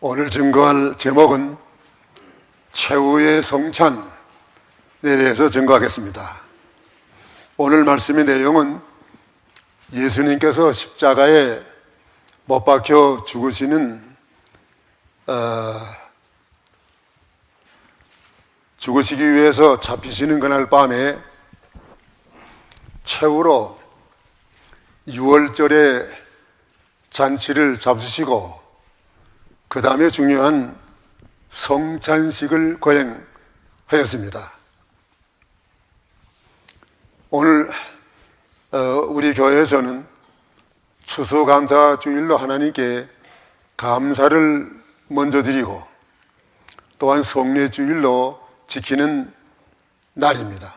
오늘 증거할 제목은 최후의 성찬에 대해서 증거하겠습니다. 오늘 말씀의 내용은 예수님께서 십자가에 못 박혀 죽으시기 위해서 잡히시는 그날 밤에 최후로 유월절에 잔치를 잡수시고 그 다음에 중요한 성찬식을 거행하였습니다. 오늘 우리 교회에서는 추수감사주일로 하나님께 감사를 먼저 드리고 또한 성례주일로 지키는 날입니다.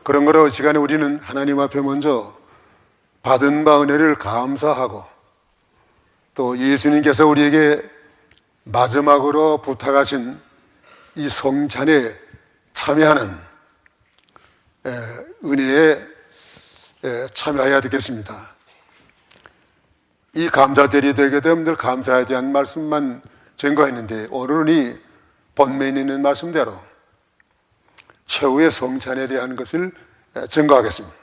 그런 거로 시간에 우리는 하나님 앞에 먼저 받은 바 은혜를 감사하고 또 예수님께서 우리에게 마지막으로 부탁하신 이 성찬에 참여하는 은혜에 참여해야 되겠습니다. 이 감사절이 되게 되면 늘 감사에 대한 말씀만 증거했는데 오늘은 이 본면에 있는 말씀대로 최후의 성찬에 대한 것을 증거하겠습니다.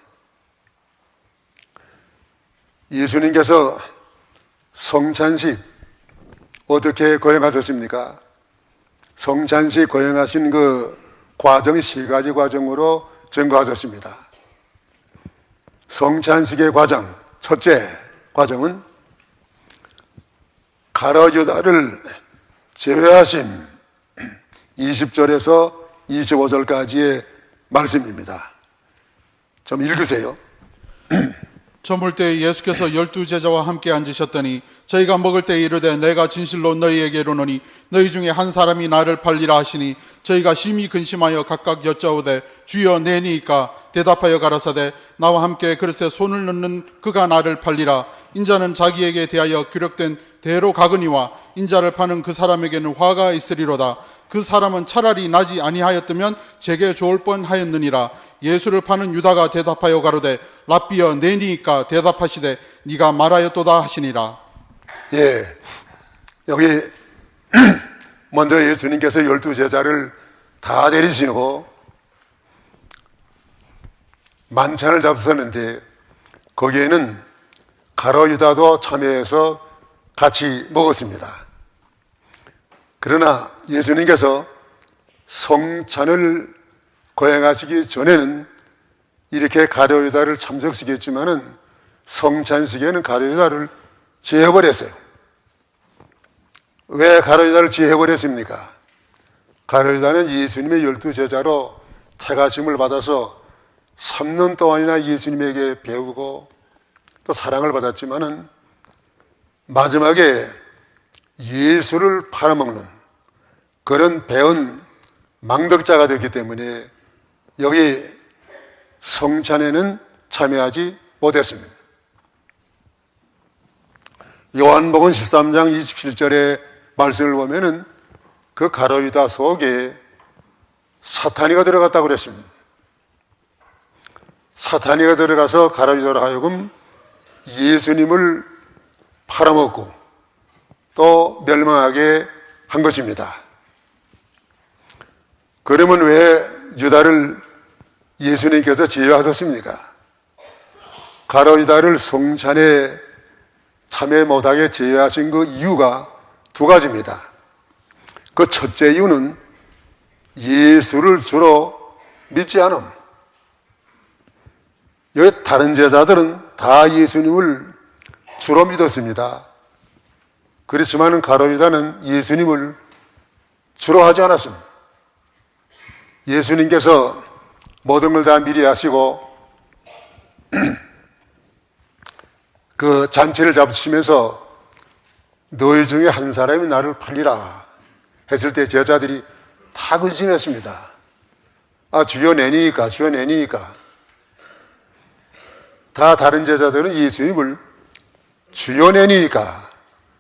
예수님께서 성찬식 어떻게 거행하셨습니까? 성찬식 거행하신 그 과정이 세 가지 과정으로 증거하셨습니다. 성찬식의 과정, 첫째 과정은 가룟 유다를 제외하신 20절에서 25절까지의 말씀입니다. 좀 읽으세요. 저물 때 예수께서 12제자와 함께 앉으셨더니 저희가 먹을 때 이르되 내가 진실로 너희에게 이르노니 너희 중에 한 사람이 나를 팔리라 하시니 저희가 심히 근심하여 각각 여짜오되 주여 내니이까 대답하여 가라사대 나와 함께 그릇에 손을 넣는 그가 나를 팔리라. 인자는 자기에게 대하여 기록된 대로 가거니와 인자를 파는 그 사람에게는 화가 있으리로다. 그 사람은 차라리 나지 아니하였다면 제게 좋을 뻔하였느니라. 예수를 파는 유다가 대답하여 가로되 랍비여 내니이까 대답하시되 네가 말하였도다 하시니라. 여기 먼저 예수님께서 12제자를 다 데리시고 만찬을 잡수셨는데 거기에는 가룟 유다도 참여해서 같이 먹었습니다. 그러나 예수님께서 성찬을 거행하시기 전에는 이렇게 가룟 유다를 참석시켰지만은 성찬식에는 가룟 유다를 제해버렸어요. 왜 가룟 유다를 제해버렸습니까? 가룟 유다는 예수님의 12제자로 택하심을 받아서 3년 동안이나 예수님에게 배우고 또 사랑을 받았지만은 마지막에 예수를 팔아먹는 그런 배은 망덕자가 되기 때문에 여기 성찬에는 참여하지 못했습니다. 요한복음 13장 27절의 말씀을 보면은 그 가룟 유다 속에 사탄이가 들어갔다고 그랬습니다. 사탄이가 들어가서 가룟 유다로 하여금 예수님을 팔아먹고 또 멸망하게 한 것입니다. 그러면 왜 유다를 예수님께서 제외하셨습니까? 가룟 유다를 성찬에 참여 못하게 제외하신 그 이유가 두 가지입니다. 그 첫째 이유는 예수를 주로 믿지 않음. 여기 다른 제자들은 다 예수님을 주로 믿었습니다. 그렇지만 가룟 유다는 예수님을 주로 하지 않았습니다. 예수님께서 모든 걸 다 미리 하시고 그 잔치를 잡수시면서 너희 중에 한 사람이 나를 팔리라 했을 때 제자들이 다 근심했습니다. 주여 내니까 주여 내니까. 다 다른 제자들은 예수님을 주여 내니까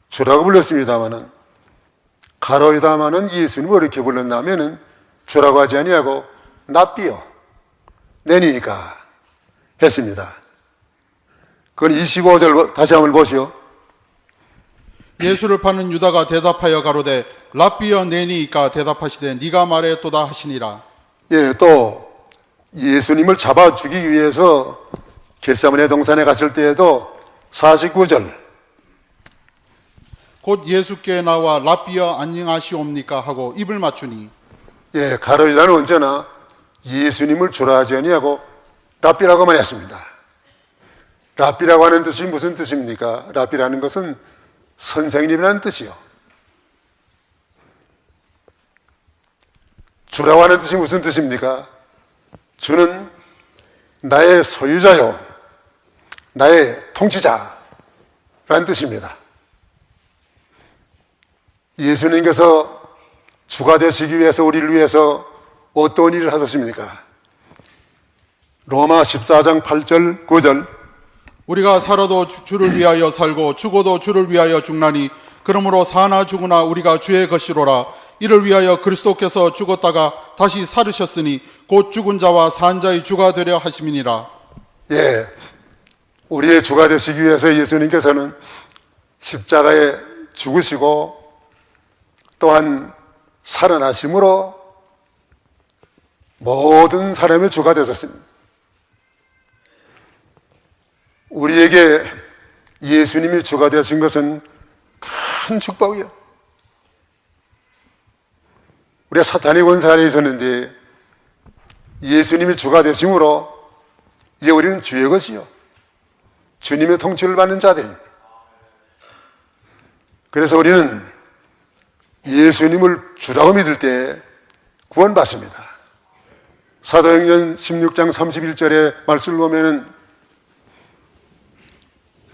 주라고 불렀습니다마는 가룟 유다만은 예수님을 이렇게 불렀다면은 주라고 하지 아니하고 납비여 내니까 했습니다. 그건 25절 다시 한번 보시오. 예수를 파는 유다가 대답하여 가로되 랍비여 네니이까 대답하시되 네가 말했도다 하시니라. 예, 또 예수님을 잡아 주기 위해서 겟세마네 동산에 갔을 때에도 49절 곧 예수께 나와 랍비여 안녕하시옵니까 하고 입을 맞추니 예, 가룟유다는 언제나 예수님을 주라 하지 아니하고 랍비라고만 했습니다. 랍비라고 하는 뜻이 무슨 뜻입니까? 랍비라는 것은 선생님이라는 뜻이요. 주라고 하는 뜻이 무슨 뜻입니까? 주는 나의 소유자요, 나의 통치자라는 뜻입니다. 예수님께서 주가 되시기 위해서 우리를 위해서 어떤 일을 하셨습니까? 로마 14장 8절 9절 우리가 살아도 주를 위하여 살고 죽어도 주를 위하여 죽나니 그러므로 사나 죽으나 우리가 주의 것이로라. 이를 위하여 그리스도께서 죽었다가 다시 살으셨으니 곧 죽은 자와 산 자의 주가 되려 하심이니라. 예, 우리의 주가 되시기 위해서 예수님께서는 십자가에 죽으시고 또한 살아나심으로 모든 사람의 주가 되셨습니다. 우리에게 예수님이 주가 되신 것은 큰 축복이요. 우리가 사탄의 권세 아래 있었는데 예수님이 주가 되심으로 이제 우리는 주의 것이요, 주님의 통치를 받는 자들입니다. 그래서 우리는 예수님을 주라고 믿을 때 구원받습니다. 사도행전 16장 31절의 말씀을 보면은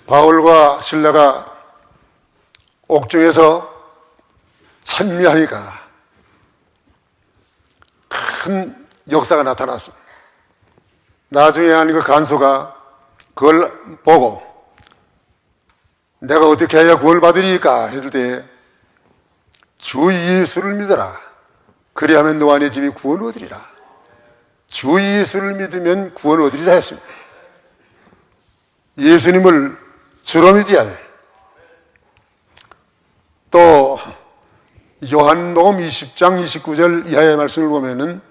바울과 실라가 옥중에서 찬미하니까 큰 역사가 나타났습니다. 나중에 한 그 간수가 그걸 보고 내가 어떻게 해야 구원을 받으리까 했을 때 주 예수를 믿어라. 그리하면 너와 네 집이 구원을 얻으리라. 주 예수를 믿으면 구원을 얻으리라 했습니다. 예수님을 주로 믿어야 돼. 또 요한복음 20장 29절 이하의 말씀을 보면은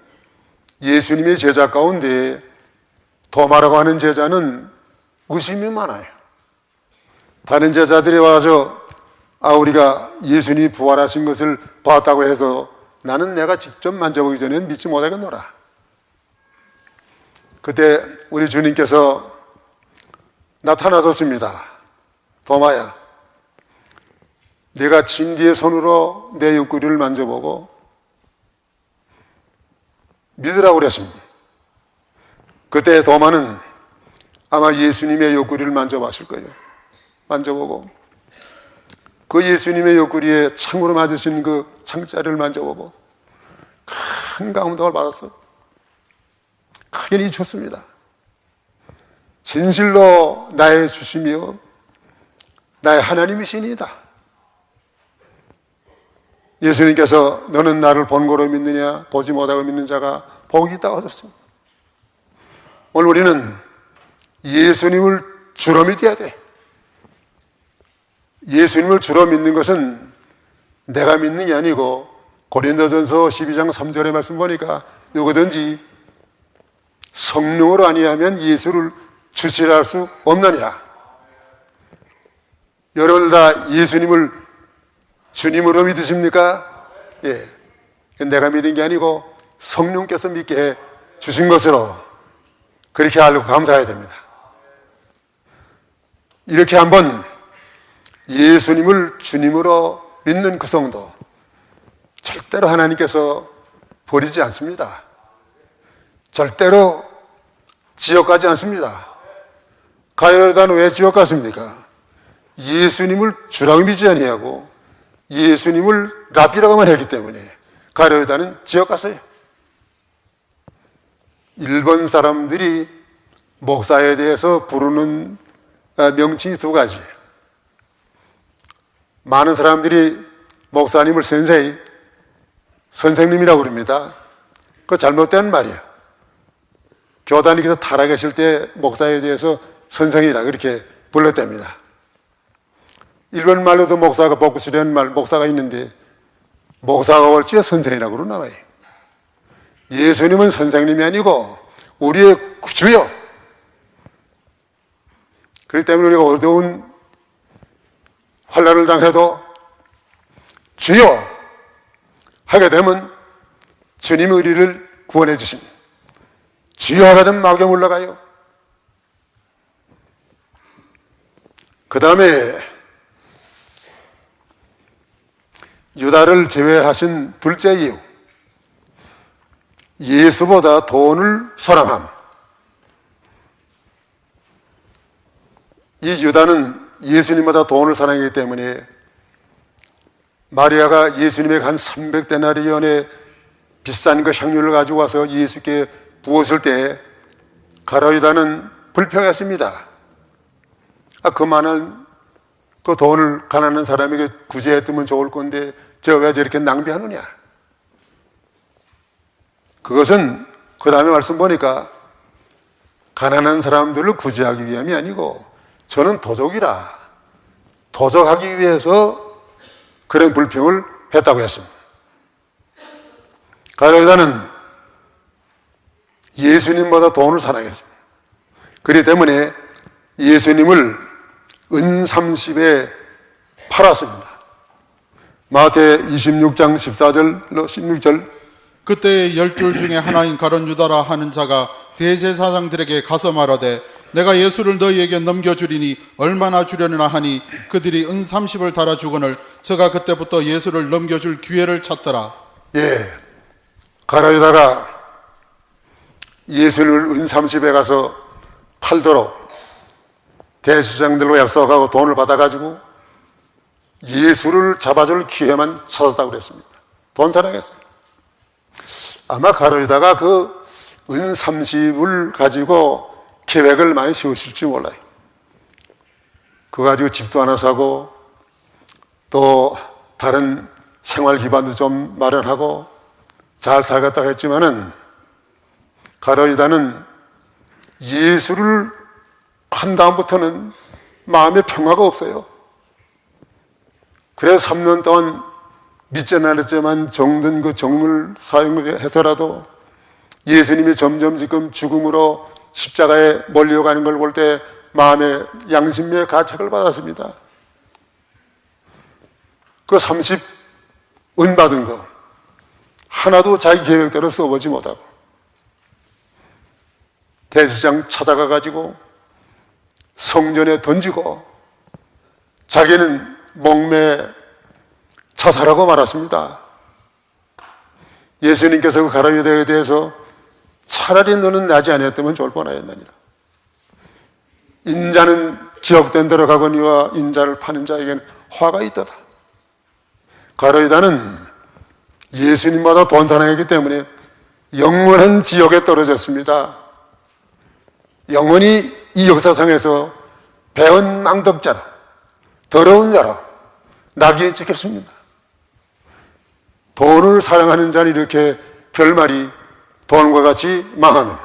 예수님의 제자 가운데 도마라고 하는 제자는 의심이 많아요. 다른 제자들이 와서 우리가 예수님이 부활하신 것을 봤다고 해서 나는 내가 직접 만져보기 전에는 믿지 못하겠노라. 그때 우리 주님께서 나타나셨습니다. 도마야, 내가 진리의 손으로 내 옆구리를 만져보고 믿으라고 그랬습니다. 그때 도마는 아마 예수님의 옆구리를 만져봤을 거예요. 만져보고 그 예수님의 옆구리에 창으로 맞으신 그 창자리를 만져보고 큰 감동을 받았어. 크게 잊혔습니다. 진실로 나의 주심이요 나의 하나님이시니이다. 예수님께서 너는 나를 본 거로 믿느냐 보지 못하고 믿는 자가 복이 있다고 하셨습니다. 오늘 우리는 예수님을 주로 믿어야 돼. 예수님을 주로 믿는 것은 내가 믿는 게 아니고 고린도전서 12장 3절의 말씀 보니까 누구든지 성령으로 아니하면 예수를 주시라 할 수 없느니라. 여러분들 다 예수님을 주님으로 믿으십니까? 예. 내가 믿은 게 아니고 성령께서 믿게 해 주신 것으로 그렇게 알고 감사해야 됩니다. 이렇게 한번 예수님을 주님으로 믿는 그 성도 절대로 하나님께서 버리지 않습니다. 절대로 지옥 가지 않습니다. 가요르단 왜 지옥 갔습니까? 예수님을 주라고 믿지 아니하고 예수님을 랍비라고만 했기 때문에 가요르단은 지옥 갔어요. 일본 사람들이 목사에 대해서 부르는 명칭이 두 가지예요. 많은 사람들이 목사님을 센세이, 선생님이라고 부릅니다. 그거 잘못된 말이에요. 교단님께서 타락하실 때 목사에 대해서 선생이라 그렇게 불렀답니다. 일본 말로도 목사가 복수라는 말, 목사가 있는데 목사가 올지어 선생이라고 그러나 말이에요. 예수님은 선생님이 아니고 우리의 주요. 그렇기 때문에 우리가 어두운 환난을 당해도 주여 하게 되면 주님이 우리를 구원해 주십니다. 주여 하게 되면 마귀가 물러가요. 그 다음에 유다를 제외하신 둘째 이유, 예수보다 돈을 사랑함. 이 유다는 예수님보다 돈을 사랑하기 때문에 마리아가 예수님에게 한 300데나리온의 비싼 그 향유를 가지고 와서 예수께 부었을 때 가룟 유다는 불평했습니다. 그 많은 그 돈을 가난한 사람에게 구제했으면 좋을 건데 제가 왜 저렇게 낭비하느냐. 그것은 그 다음에 말씀 보니까 가난한 사람들을 구제하기 위함이 아니고 저는 도적이라 도적하기 위해서 그런 불평을 했다고 했습니다. 가룟 유다는 예수님보다 돈을 사랑했습니다. 그렇기 때문에 예수님을 은 30에 팔았습니다. 마태 26장 14절로 16절. 그때 12 중에 하나인 가룟 유다라 하는 자가 대제사장들에게 가서 말하되 내가 예수를 너희에게 넘겨주리니 얼마나 주려느냐 하니 그들이 은 30을 달아주거늘 저가 그때부터 예수를 넘겨줄 기회를 찾더라. 예, 가룟 유다가 예수를 은 30에 가서 팔도록 대제사장들과 약속하고 돈을 받아가지고 예수를 잡아줄 기회만 찾았다고 그랬습니다. 돈 사랑했어요. 아마 가룟 유다가 그 은 30을 가지고 계획을 많이 세우실지 몰라요. 그거 가지고 집도 하나 사고 또 다른 생활 기반도 좀 마련하고 잘 살겠다고 했지만은 가룟 유다는 예수를 판 다음부터는 마음에 평화가 없어요. 그래서 3년 동안 믿지 않았지만 정든 그 정을 사용해서라도 예수님이 점점 지금 죽음으로 십자가에 몰려가는 걸 볼 때 마음에 양심의 가책을 받았습니다. 그 30은 받은 거 하나도 자기 계획대로 써보지 못하고 대제사장 찾아가 가지고 성전에 던지고 자기는 목매 자살하고 말았습니다. 예수님께서 그 가룟 유다에 대해서 차라리 너는 나지 아니었다면 좋을 뻔하였느니라. 인자는 기억된 대로 가거니와 인자를 파는 자에게는 화가 있도다. 가룟 유다는 예수님보다 돈 사랑했기 때문에 영원한 지옥에 떨어졌습니다. 영원히 이 역사상에서 배은 망덕자라, 더러운 자라, 낙이에 찍혔습니다. 돈을 사랑하는 자는 이렇게 결말이 돈과 같이 망하는.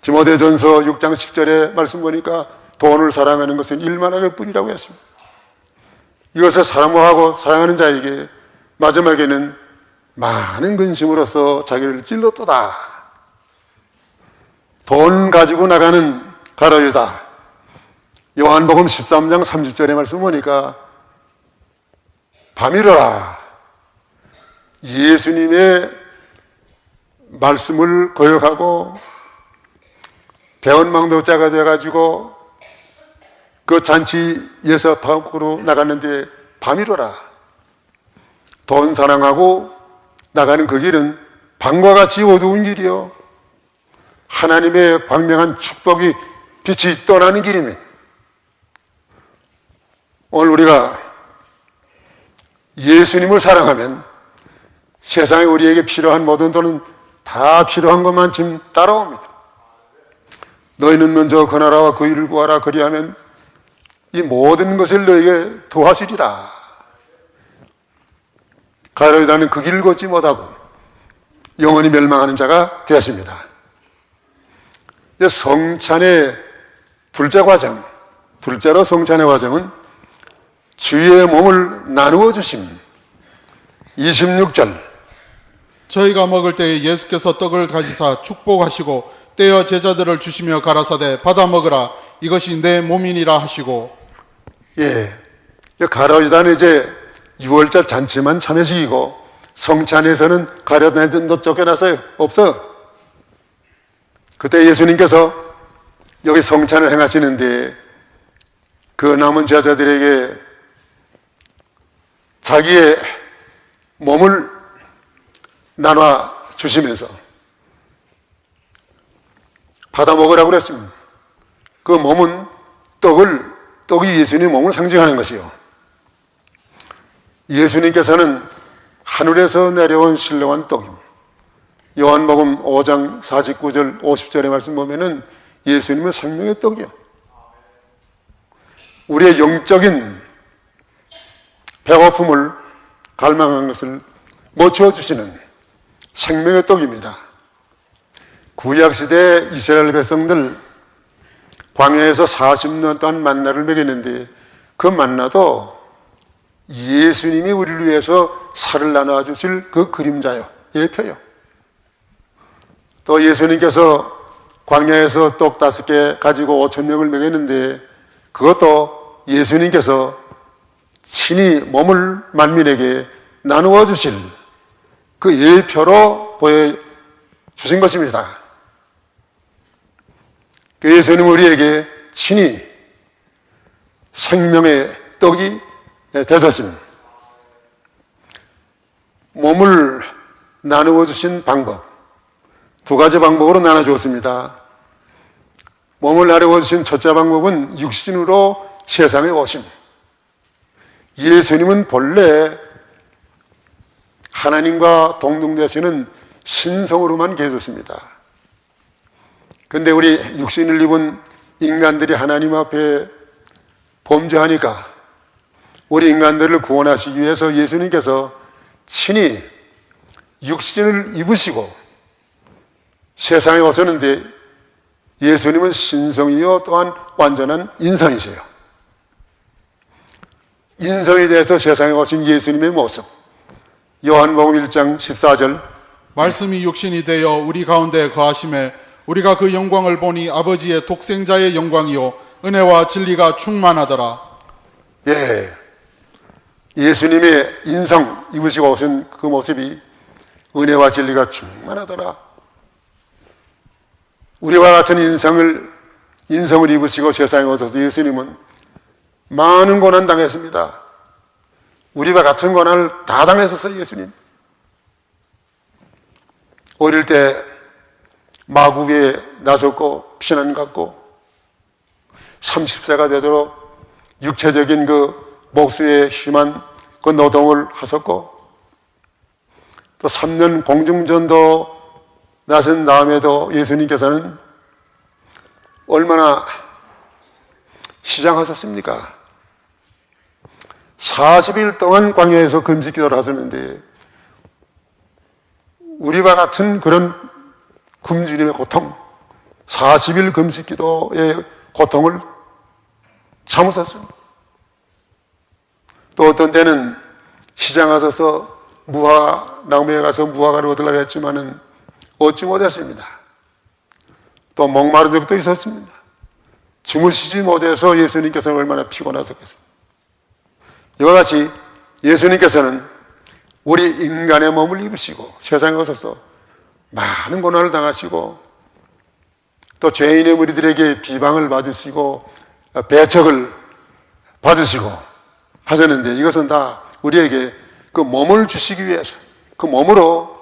디모데전서 6장 10절에 말씀 보니까 돈을 사랑하는 것은 일만하게 뿐이라고 했습니다. 이것을 사랑하고 사랑하는 자에게 마지막에는 많은 근심으로써 자기를 찔렀도다. 돈 가지고 나가는 가룟 유다. 요한복음 13장 30절의 말씀 보니까 밤이러라. 예수님의 말씀을 거역하고 배은망덕자가 되어가지고 그 잔치에서 밖으로 나갔는데 밤이러라. 돈 사랑하고 나가는 그 길은 밤과 같이 어두운 길이요. 하나님의 광명한 축복이 빛이 떠나는 길입니다. 오늘 우리가 예수님을 사랑하면 세상에 우리에게 필요한 모든 돈은 다 필요한 것만 지금 따라옵니다. 너희는 먼저 그 나라와 그 일을 구하라. 그리하면 이 모든 것을 너희에게 도하시리라. 가룟 유다는 그 길을 걷지 못하고 영원히 멸망하는 자가 되었습니다. 성찬의 둘째 과정, 둘째로 성찬의 과정은 주의 몸을 나누어 주심. 26절. 저희가 먹을 때에 예수께서 떡을 가지사 축복하시고 떼어 제자들을 주시며 가라사대 받아 먹으라 이것이 내 몸이니라 하시고. 예, 가라지다는 이제 6월절 잔치만 참여식이고 성찬에서는 가려다니던 쫓겨나서요. 없어. 그때 예수님께서 여기 성찬을 행하시는데 그 남은 제자들에게 자기의 몸을 나눠 주시면서 받아 먹으라고 그랬습니다. 그 몸은 떡이 예수님의 몸을 상징하는 것이요. 예수님께서는 하늘에서 내려온 신령한 떡입니다. 요한복음 5장 49절 50절의 말씀 보면은 예수님은 생명의 떡이요. 우리의 영적인 배고픔을 갈망한 것을 못 채워주시는 생명의 떡입니다. 구약시대 이스라엘 백성들 광야에서 40년 동안 만나를 먹였는데 그 만나도 예수님이 우리를 위해서 살을 나눠 주실 그 그림자요, 예표요. 또 예수님께서 광야에서 떡 5개 가지고 5,000명을 먹였는데 그것도 예수님께서 친히 몸을 만민에게 나누어 주실 그 예표로 보여주신 것입니다. 그 예수님은 우리에게 친히 생명의 떡이 되셨습니다. 몸을 나누어 주신 방법 2가지 방법으로 나눠주었습니다. 몸을 나누어 주신 첫째 방법은 육신으로 세상에 오심. 예수님은 본래 하나님과 동등되시는 신성으로만 계셨습니다. 그런데 우리 육신을 입은 인간들이 하나님 앞에 범죄하니까 우리 인간들을 구원하시기 위해서 예수님께서 친히 육신을 입으시고 세상에 오셨는데 예수님은 신성이요 또한 완전한 인성이세요. 인성에 대해서 세상에 오신 예수님의 모습 요한복음 1장 14절 말씀이 육신이 되어 우리 가운데 거하심에 우리가 그 영광을 보니 아버지의 독생자의 영광이요 은혜와 진리가 충만하더라. 예, 예수님의 인성 입으시고 오신 그 모습이 은혜와 진리가 충만하더라. 우리와 같은 인성을 입으시고 세상에 오셔서 예수님은 많은 고난 당했습니다. 우리와 같은 고난을 다 당했었어요, 예수님. 어릴 때 마구에 나섰고 피난 갔고 30세가 되도록 육체적인 그 목수에 심한 그 노동을 하셨고 또 3년 공중전도 나선 다음에도 예수님께서는 얼마나 시장하셨습니까? 40일 동안 광야에서 금식기도를 하셨는데 우리와 같은 그런 굶주림의 고통 40일 금식기도의 고통을 참으셨습니다. 또 어떤 때는 시장 가서 나무에 가서 무화과를 얻으려고 했지만은 얻지 못했습니다. 또 목마른 적도 있었습니다. 주무시지 못해서 예수님께서는 얼마나 피곤하셨겠습니까? 이와 같이 예수님께서는 우리 인간의 몸을 입으시고 세상에 오셔서 많은 고난을 당하시고 또 죄인의 무리들에게 비방을 받으시고 배척을 받으시고 하셨는데 이것은 다 우리에게 그 몸을 주시기 위해서 그 몸으로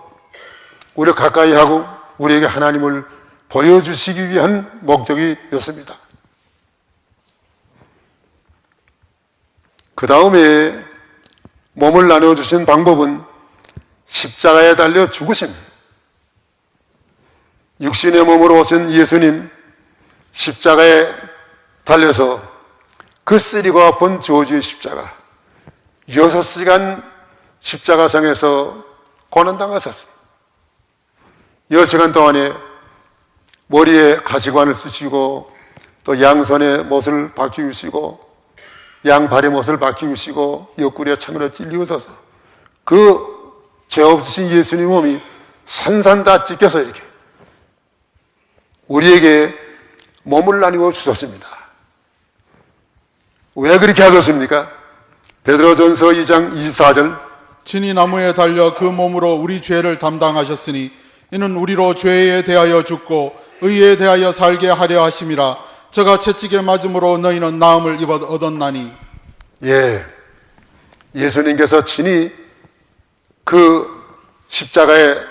우리를 가까이 하고 우리에게 하나님을 보여주시기 위한 목적이었습니다. 그 다음에 몸을 나눠주신 방법은 십자가에 달려 죽으심. 육신의 몸으로 오신 예수님 십자가에 달려서 그 쓰리고 아픈 저주의 십자가 6시간 십자가상에서 고난당하셨습니다. 6시간 동안에 머리에 가시관을 쓰시고 또 양손에 못을 박히우시고 양발의 못을 박히우시고 옆구리에 창으로 찔리우셔서 그 죄 없으신 예수님 몸이 산산 다 찢겨서 이렇게 우리에게 몸을 나누어 주셨습니다. 왜 그렇게 하셨습니까? 베드로전서 2장 24절 친히 나무에 달려 그 몸으로 우리 죄를 담당하셨으니 이는 우리로 죄에 대하여 죽고 의에 대하여 살게 하려 하심이라. 저가 채찍에 맞음으로 너희는 나음을 얻었나니. 예, 예수님께서 친히 그 십자가의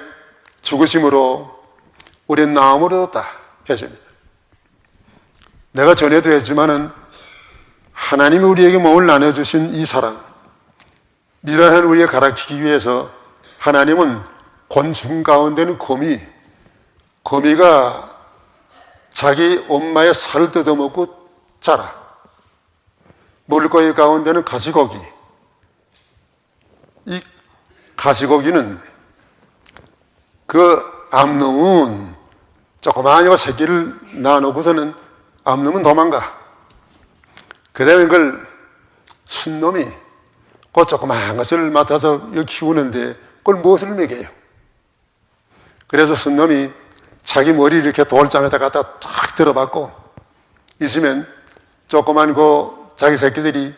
죽으심으로 우리는 나음을 얻었다 했습니다. 내가 전에도 했지만은 하나님이 우리에게 몸을 나눠주신 이 사랑, 미련한 우리에 가르치기 위해서 하나님은 곤충 가운데는 거미가 자기 엄마의 살을 뜯어먹고 자라. 물고기 가운데는 가시고기. 이 가시고기는 그 암놈은 조그마한 새끼를 낳아놓고서는 암놈은 도망가. 그 다음에 그걸 순놈이 그 조그마한 것을 맡아서 키우는데 그걸 무엇을 먹여요? 그래서 순놈이 자기 머리를 이렇게 돌장에다 갖다 탁 들어박고 있으면 조그만 그 자기 새끼들이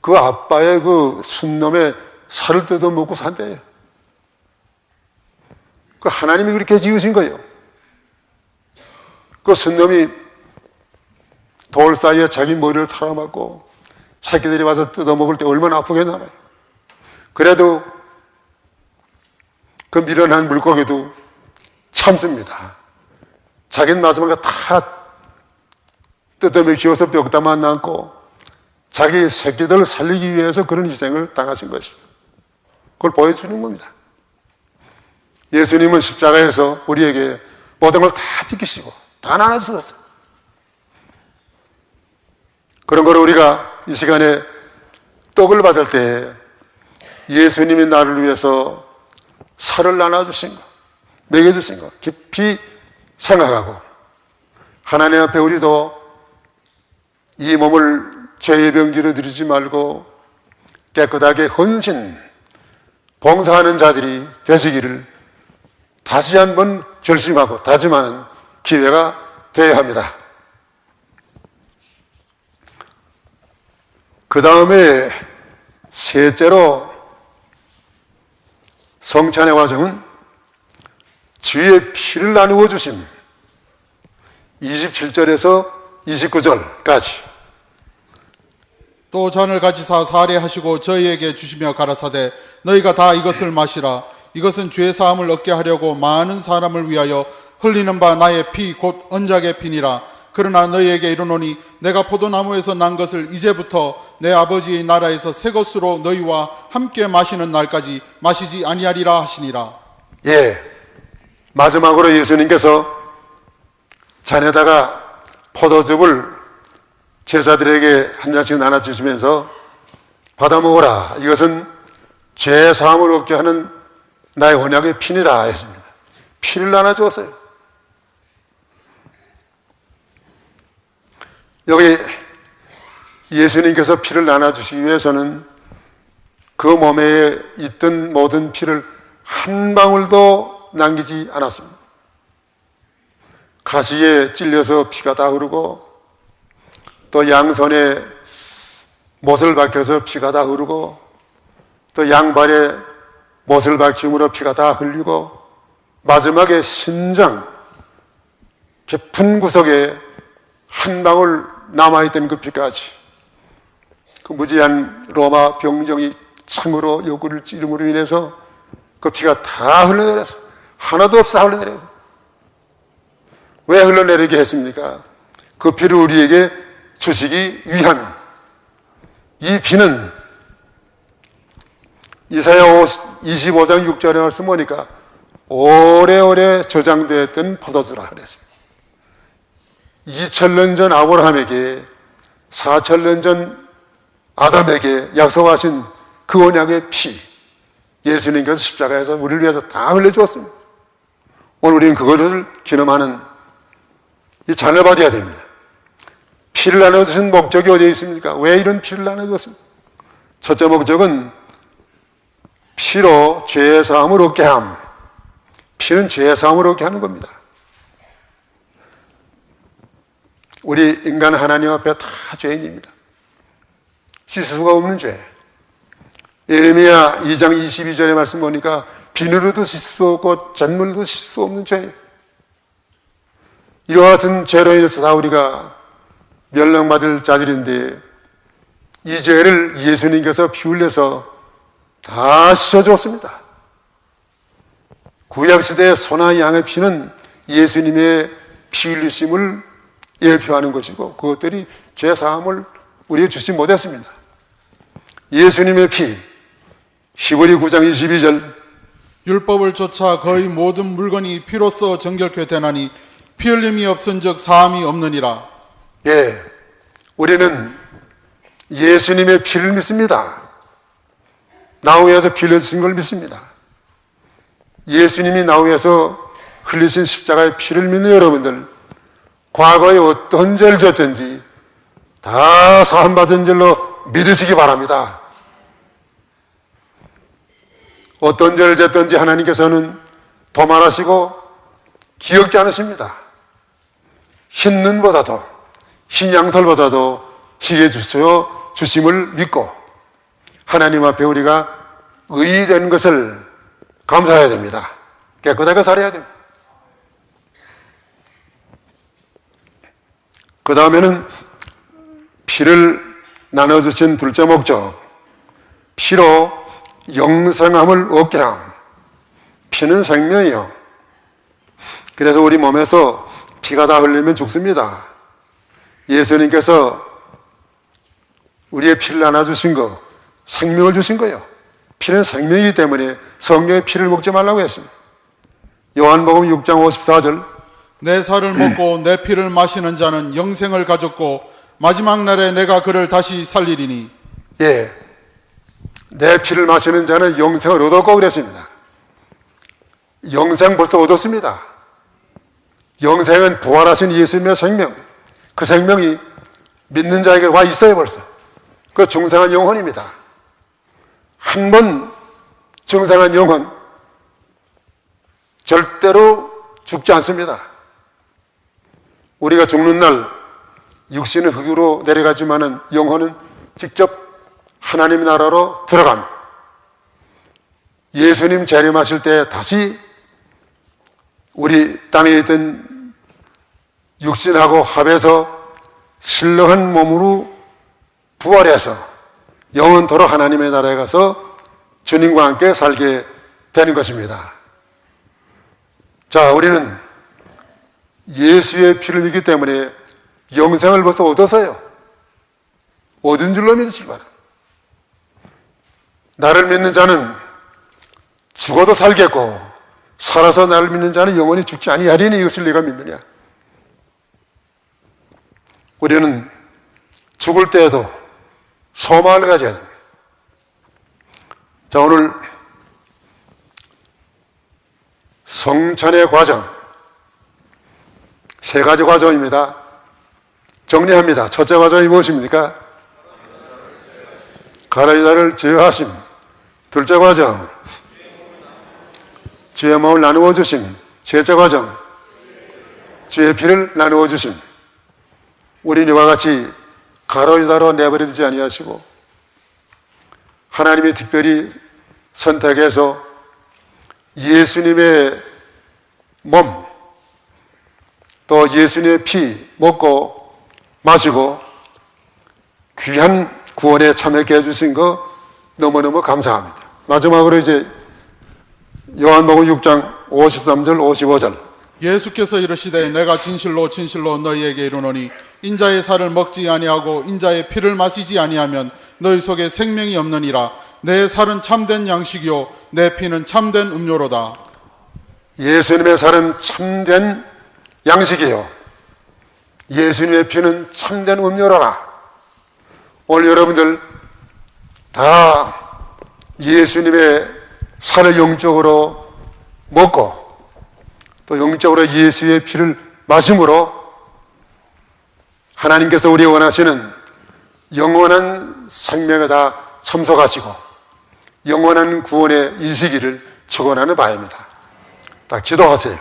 그 아빠의 그 순놈의 살을 뜯어먹고 산대요. 그 하나님이 그렇게 지으신 거예요. 그 순놈이 돌 사이에 자기 머리를 털어맞고 새끼들이 와서 뜯어먹을 때 얼마나 아프겠나 봐요. 그래도 그 미련한 물고기도 참습니다. 자기는 마지막에 다 뜯어먹혀서 벽다만 남고 자기 새끼들을 살리기 위해서 그런 희생을 당하신 것이죠. 그걸 보여주는 겁니다. 예수님은 십자가에서 우리에게 모든 걸 다 지키시고 다 나눠주셨어요. 그런 걸 우리가 이 시간에 떡을 받을 때 예수님이 나를 위해서 살을 나눠주신 것, 먹여주신 것 깊이 생각하고 하나님 앞에 우리도 이 몸을 죄의 병기로 들이지 말고 깨끗하게 헌신, 봉사하는 자들이 되시기를 다시 한번 결심하고 다짐하는 기회가 되어야 합니다. 그 다음에 셋째로 성찬의 과정은 주의 피를 나누어 주심. 27절에서 29절까지. 또 잔을 가지사 사례하시고 저희에게 주시며 가라사대 너희가 다 이것을 마시라. 이것은 죄 사함을 얻게 하려고 많은 사람을 위하여 흘리는 바 나의 피 곧 언약의 피니라. 그러나 너희에게 이르노니 내가 포도나무에서 난 것을 이제부터 내 아버지의 나라에서 새 것으로 너희와 함께 마시는 날까지 마시지 아니하리라 하시니라. 예, 마지막으로 예수님께서 잔에다가 포도즙을 제자들에게 한 잔씩 나눠주시면서 받아 먹어라. 이것은 죄 사함을 얻게 하는 나의 언약의 피니라 했습니다. 피를 나눠주었어요. 여기 예수님께서 피를 나눠주시기 위해서는 그 몸에 있던 모든 피를 한 방울도 남기지 않았습니다. 가시에 찔려서 피가 다 흐르고 또 양손에 못을 박혀서 피가 다 흐르고 또 양발에 못을 박힘으로 피가 다 흘리고 마지막에 심장 깊은 구석에 한 방울 남아있던 그 피까지 그 무지한 로마 병정이 창으로 옆구리를 찌름으로 인해서 그 피가 다 흘러내려서 하나도 없어 흘러내려고. 왜 흘러내리게 했습니까? 그 피를 우리에게 주시기 위함. 이 피는 이사야 25장 6절에 말씀 보니까 오래오래 저장되었던 포도주라 그랬습니다. 2000년 전 아브라함에게 4000년 전 아담에게 약속하신 그 언약의 피, 예수님께서 십자가에서 우리를 위해서 다 흘려주었습니다. 오늘 우리는 그것을 기념하는 이 잔을 받아야 됩니다. 피를 나눠주신 목적이 어디에 있습니까? 왜 이런 피를 나눠줬습니까? 첫째 목적은 피로 죄의 사함을 얻게 함. 피는 죄의 사함을 얻게 하는 겁니다. 우리 인간 하나님 앞에 다 죄인입니다. 씻을 수가 없는 죄. 예레미야 2장 22절의 말씀 보니까 비누로도 씻을 수 없고 잿물로도 씻을 수 없는 죄. 이와 같은 죄로 인해서 다 우리가 멸망받을 자들인데 이 죄를 예수님께서 피 흘려서 다 씻어주었습니다. 구약시대의 소나 양의 피는 예수님의 피 흘리심을 예표하는 것이고 그것들이 죄 사함을 우리에게 주지 못했습니다. 예수님의 피, 히브리 9장 22절 율법을 쫓아 거의 모든 물건이 피로써 정결케 되나니 피 흘림이 없은즉 사함이 없느니라. 예, 우리는 예수님의 피를 믿습니다. 나우에서 피 흘려주신 걸 믿습니다. 예수님이 나우에서 흘리신 십자가의 피를 믿는 여러분들, 과거에 어떤 죄를 졌든지 다 사함받은 줄로 믿으시기 바랍니다. 어떤 죄를 졌든지 하나님께서는 도말하시고 기억지 않으십니다. 흰 눈보다도 흰 양털보다도 희게 주심을 믿고 하나님 앞에 우리가 의인이 되는 것을 감사해야 됩니다. 깨끗하게 살아야 됩니다. 그 다음에는 피를 나눠주신 둘째 목적, 피로 영생함을 얻게 함. 피는 생명이요. 그래서 우리 몸에서 피가 다 흘리면 죽습니다. 예수님께서 우리의 피를 나눠주신 거, 생명을 주신 거예요. 피는 생명이기 때문에 성경의 피를 먹지 말라고 했습니다. 요한복음 6장 54절 내 살을 먹고 내 피를 마시는 자는 영생을 가졌고 마지막 날에 내가 그를 다시 살리리니. 예, 내 피를 마시는 자는 영생을 얻었고 그랬습니다. 영생 벌써 얻었습니다. 영생은 부활하신 예수님의 생명, 그 생명이 믿는 자에게 와 있어요 벌써. 그 중생한 영혼입니다. 한 번 중생한 영혼 절대로 죽지 않습니다. 우리가 죽는 날 육신은 흙으로 내려가지만은 영혼은 직접 하나님 나라로 들어감. 예수님 재림하실 때 다시 우리 땅에 있던 육신하고 합해서 신령한 몸으로 부활해서 영원토록 하나님의 나라에 가서 주님과 함께 살게 되는 것입니다. 자, 우리는 예수의 피를 믿기 때문에 영생을 벌써 얻어서요. 얻은 줄로 믿으시기 바랍니다. 나를 믿는 자는 죽어도 살겠고 살아서 나를 믿는 자는 영원히 죽지 아니하리니 이것을 네가 믿느냐. 우리는 죽을 때에도 소망을 가져야 됩니다. 자, 오늘 성찬의 과정 세 가지 과정입니다. 정리합니다. 첫째 과정이 무엇입니까? 가라지 자를 제어하심. 둘째 과정 주의 몸을 나누어 주심. 셋째 과정 주의 피를 나누어 주심. 우리는 이와 같이 가로지다로 내버려두지 아니하시고 하나님이 특별히 선택해서 예수님의 몸 또 예수님의 피 먹고 마시고 귀한 구원에 참여하게 해주신 거 너무너무 감사합니다. 마지막으로 이제 요한복음 6장 53절 55절 예수께서 이르시되 내가 진실로 진실로 너희에게 이르노니 인자의 살을 먹지 아니하고 인자의 피를 마시지 아니하면 너희 속에 생명이 없느니라. 내 살은 참된 양식이요 내 피는 참된 음료로다. 예수님의 살은 참된 양식이요 예수님의 피는 참된 음료로라. 오늘 여러분들 다 예수님의 살을 영적으로 먹고 또 영적으로 예수의 피를 마심으로 하나님께서 우리 원하시는 영원한 생명에 다 참석하시고 영원한 구원의 일시기를 축원하는 바입니다. 다 기도하세요.